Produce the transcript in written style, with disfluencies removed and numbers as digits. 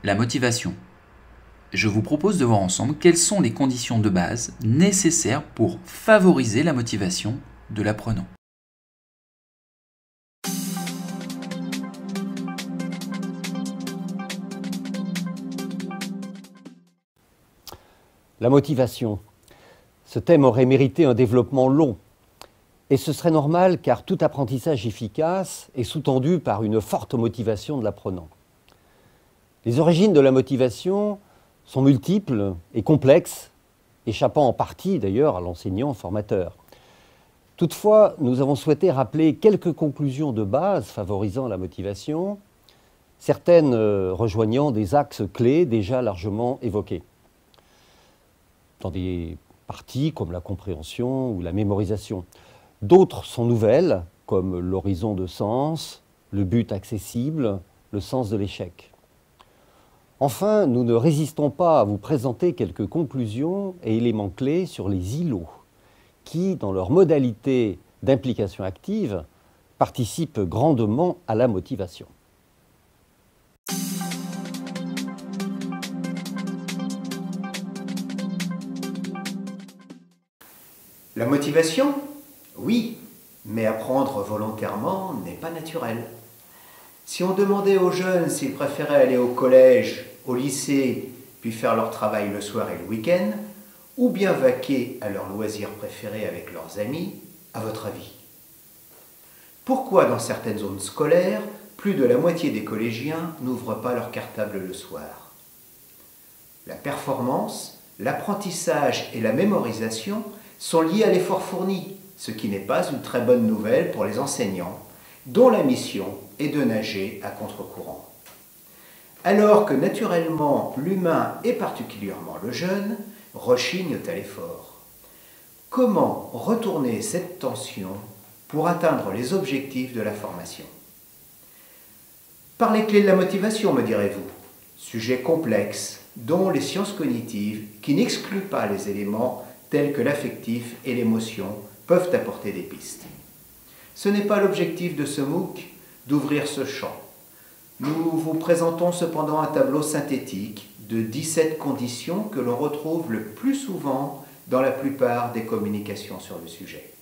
La motivation. Je vous propose de voir ensemble quelles sont les conditions de base nécessaires pour favoriser la motivation de l'apprenant. La motivation. Ce thème aurait mérité un développement long. Et ce serait normal car tout apprentissage efficace est sous-tendu par une forte motivation de l'apprenant. Les origines de la motivation sont multiples et complexes, échappant en partie d'ailleurs à l'enseignant formateur. Toutefois, nous avons souhaité rappeler quelques conclusions de base favorisant la motivation, certaines rejoignant des axes clés déjà largement évoqués. Dans des parties comme la compréhension ou la mémorisation. D'autres sont nouvelles, comme l'horizon de sens, le but accessible, le sens de l'échec. Enfin, nous ne résistons pas à vous présenter quelques conclusions et éléments clés sur les îlots, qui, dans leur modalité d'implication active, participent grandement à la motivation. La motivation? Oui, mais apprendre volontairement n'est pas naturel. Si on demandait aux jeunes s'ils préféraient aller au collège, au lycée, puis faire leur travail le soir et le week-end, ou bien vaquer à leurs loisirs préférés avec leurs amis, à votre avis? Pourquoi dans certaines zones scolaires, plus de la moitié des collégiens n'ouvrent pas leur cartable le soir? La performance, l'apprentissage et la mémorisation sont liés à l'effort fourni, ce qui n'est pas une très bonne nouvelle pour les enseignants, dont la mission est de nager à contre-courant. Alors que naturellement l'humain, et particulièrement le jeune, rechigne à l'effort. Comment retourner cette tension pour atteindre les objectifs de la formation? Par les clés de la motivation, me direz-vous. Sujet complexe, dont les sciences cognitives, qui n'excluent pas les éléments tels que l'affectif et l'émotion, peuvent apporter des pistes. Ce n'est pas l'objectif de ce MOOC d'ouvrir ce champ. Nous vous présentons cependant un tableau synthétique de 17 conditions que l'on retrouve le plus souvent dans la plupart des communications sur le sujet.